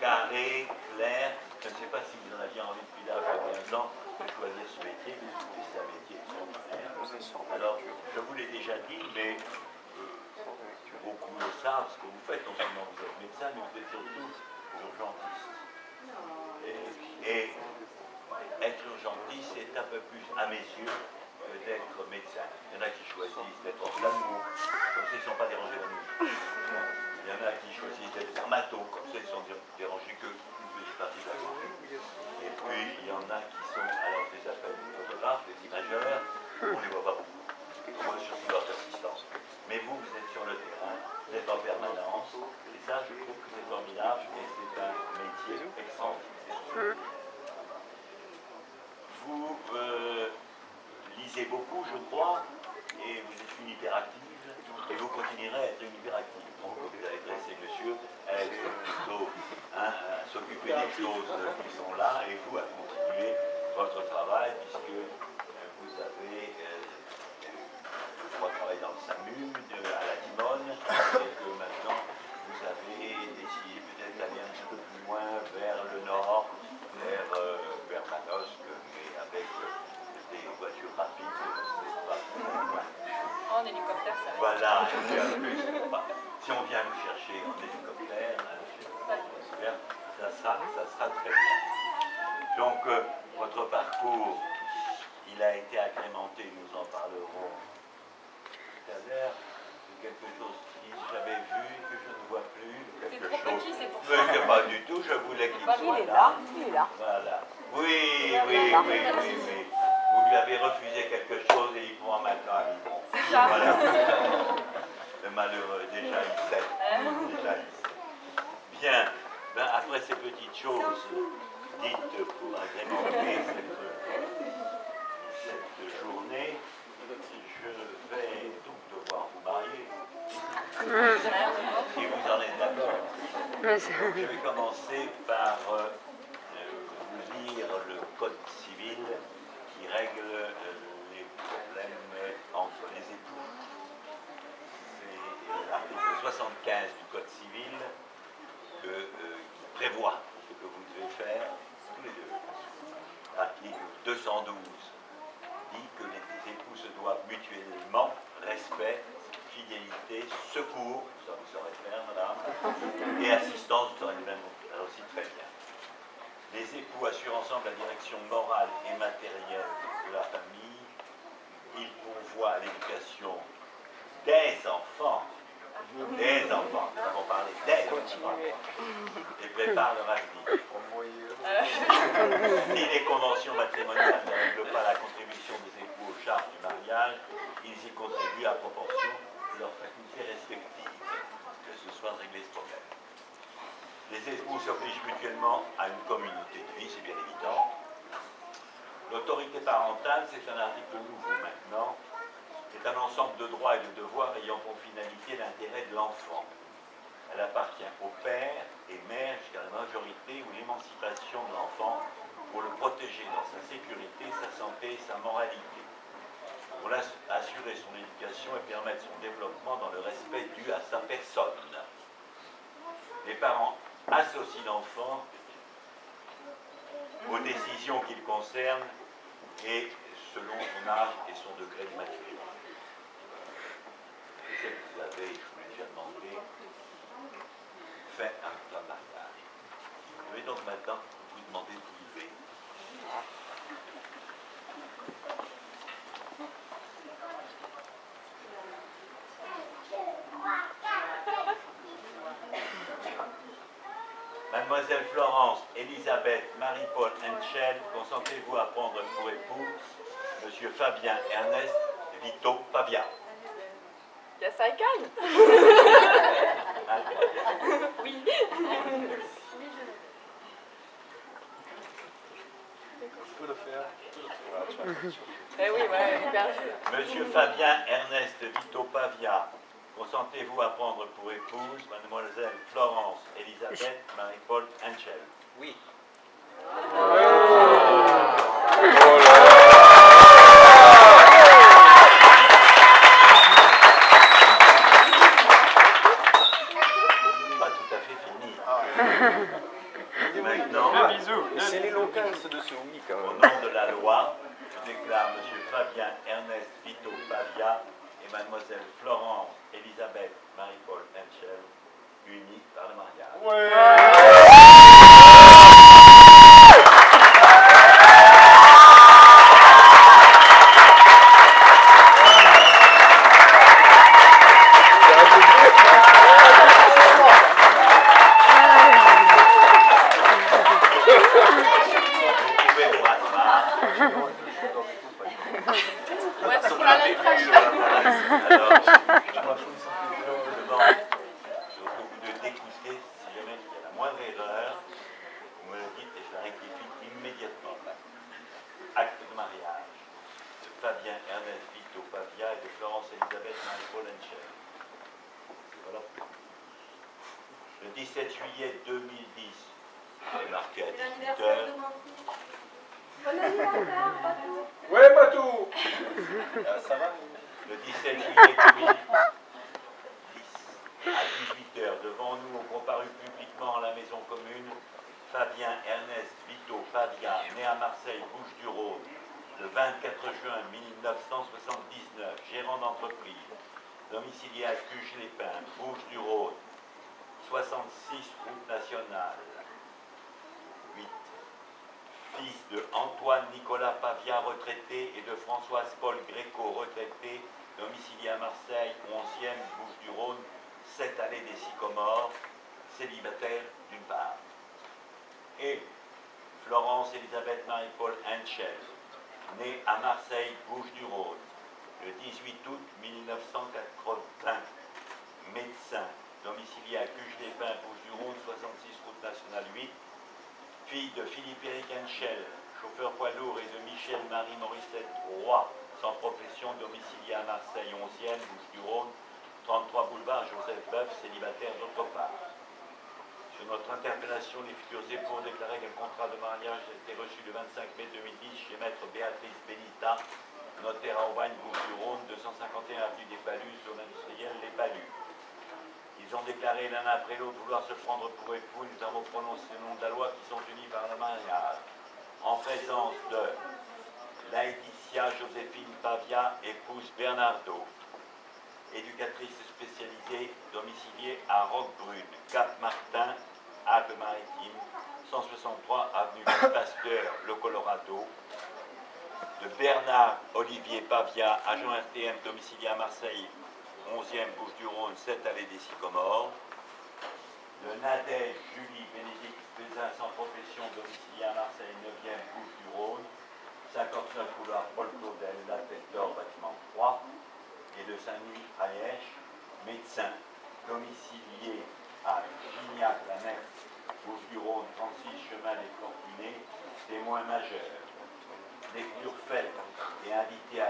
carré, clair. Je ne sais pas si vous en aviez envie depuis l'âge de 15 ans de choisir ce métier, et c'est un métier extraordinaire. Alors, je vous l'ai déjà dit, mais beaucoup le savent, ce que vous faites, non seulement vous êtes médecin, mais vous êtes surtout urgentiste. Et être urgentiste, c'est un peu plus, à mes yeux, que d'être médecin. Il y en a qui choisissent d'être ophtalmo, comme ça ils ne sont pas dérangés la nuit. Il y en a qui choisissent d'être dermato, comme ça ils sont dérangés qu'une petite partie de la journée. Et puis il y en a qui sont, alors je les appelle les photographes, les imageurs, on ne les voit pas beaucoup. On voit surtout leurs assistants. Mais vous, vous êtes sur le terrain, vous êtes en permanence, et ça je trouve que c'est formidable, et c'est un métier extraordinaire. Vous lisez beaucoup, je crois, et vous êtes une hyperactive, et vous continuerez à être une hyperactive. Donc vous avez dressé monsieur à être plutôt à s'occuper des choses qui sont là, et vous à continuer votre travail, puisque vous avez, je crois, travaillé dans le SAMU, à la Dimone, et que maintenant vous avez décidé peut-être d'aller un petit peu plus loin vers le nord, vers Manosque, mais avec des voitures rapides, n'est-ce pas? En hélicoptère, ça va. Voilà, si on vient nous chercher en hélicoptère, ça sera très bien. Donc, votre parcours, il a été agrémenté, nous en parlerons tout à l'heure, de quelque chose que j'avais vu, que je ne vois plus, quelque trop chose. petit, c'est pour Mais c'est pas du tout, je voulais qu'il soit Il est là, il est là. Voilà. Oui. Vous lui avez refusé quelque chose et il prend maintenant un livre. C'est ça. Voilà. Le malheureux, déjà il sait. Bien, ben, après ces petites choses dites pour agrémenter cette journée, je vais donc devoir vous marier. Si vous en êtes d'accord. Je vais commencer par vous lire le code civil qui règle les problèmes entre les époux. C'est l'article 75 du code civil qui prévoit ce que vous devez faire tous les deux. L'article 212 dit que les époux se doivent mutuellement respect, fidélité, secours, ça vous saurez faire, madame, et assistance, vous saurez le même aussi très bien. Les époux assurent ensemble la direction morale et matérielle de la famille. Ils pourvoient à l'éducation des enfants. Des enfants, nous avons parlé des enfants. Et préparent leur avenir. Si les conventions matrimoniales ne règlent pas la contribution des époux aux charges du mariage, ils y contribuent à proportion de leurs facultés respectives. Que ce soit réglé ce problème. Les époux s'obligent mutuellement à une communauté de vie, c'est bien évident. L'autorité parentale, c'est un article nouveau maintenant. C'est un ensemble de droits et de devoirs ayant pour finalité l'intérêt de l'enfant. Elle appartient au père et mère jusqu'à la majorité ou l'émancipation de l'enfant pour le protéger dans sa sécurité, sa santé et sa moralité. Pour assurer son éducation et permettre son développement dans le respect dû à sa personne. Les parents associent l'enfant aux décisions qu'il concerne et selon son âge et son degré de maturité. Je sais que vous avez, je vous l'ai déjà demandé, fait un mariage. Je vais donc maintenant vous demander de vous lever. Mademoiselle Florence Elisabeth Marie-Paul Henschel, consentez-vous à prendre pour époux Monsieur Fabien Ernest Vito Pavia? Yasaïkan. Oui. Oui, voilà, hyper. Monsieur Fabien Ernest Vito Pavia, consentez-vous à prendre pour épouse Mademoiselle Florence Elisabeth Marie-Paul Henschel? Oui. Pas tout à fait fini. maintenant, C'est l'éloquence de ce oui, quand au même. nom de la loi, je déclare M. Fabien Ernest Vito Pavia et Mlle Florence Elisabeth Marie-Paul Henschel unis par le mariage. Vous pouvez vous rasseoir. Où est-ce qu'on a la trace? Alors, je demande surtout vous de d'écouter si jamais il y a la moindre erreur, vous me le dites et je la rectifie immédiatement. Acte de mariage de Fabien Ernest Vito Pavia et de Florence Elisabeth Marie-Paul Henschel. Voilà. Le 17 juillet 2010, c'est marqué à 18h. Bon anniversaire, Patou. Ouais, Patou. Ça va? Le 17 juillet 2010, à 18h, devant nous, ont comparu publiquement à la maison commune Fabien Ernest Vito Pavia, né à Marseille, Bouches-du-Rhône, le 24 juin 1979, gérant d'entreprise, domicilié à Cuges-les-Pins, Bouches-du-Rhône, 66 route nationale, 8. Fils de Antoine Nicolas Pavia, retraité, et de Françoise Paul Gréco, retraité, domicilié à Marseille, 11e, Bouches-du-Rhône, 7 allée des Sycomores, célibataire d'une part. Et Florence Elisabeth Marie-Paul Henschel, née à Marseille, Bouches-du-Rhône, le 18 août 1980, médecin, domicilié à Cuges-les-Pins, Bouches-du-Rhône, 66 route nationale 8, fille de Philippe-Éric Henschel, chauffeur poids lourd, et de Michel-Marie Morissette Roy, sans profession, domicilié à Marseille, 11e, Bouches-du-Rhône, 33 boulevard Joseph Boeuf, célibataire d'autre part. Sur notre interpellation, les futurs époux ont déclaré que le contrat de mariage a été reçu le 25 mai 2010 chez maître Béatrice Benita, notaire à Aubagne, Bouches-du-Rhône, 251 avenue des Palus, zone industrielle Les Palus. Ils ont déclaré l'un après l'autre vouloir se prendre pour époux. Nous avons prononcé le nom de la loi qui sont unis par le mariage. En présence de Laetitia Joséphine Pavia, épouse Bernardo, éducatrice spécialisée, domiciliée à Roquebrune, Cap-Martin, Alpes-Maritimes, 163 avenue du Pasteur, le Colorado, de Bernard Olivier Pavia, agent RTM, domicilié à Marseille, 11e Bouches-du-Rhône, 7 allée des Sycomores, de Nadège Julie Bénédicte Pézin, sans profession, domicilié à Marseille, 9e Bouches-du-Rhône, 59 boulevard Paul Claudel, la tête d'or, bâtiment 3, et de Saint-Denis à Liège, médecin, domicilié à Gignac-la-Nef, Bouches-du-Rhône, 36 chemin des Fortunés, témoin majeur. Lecture faite et invité à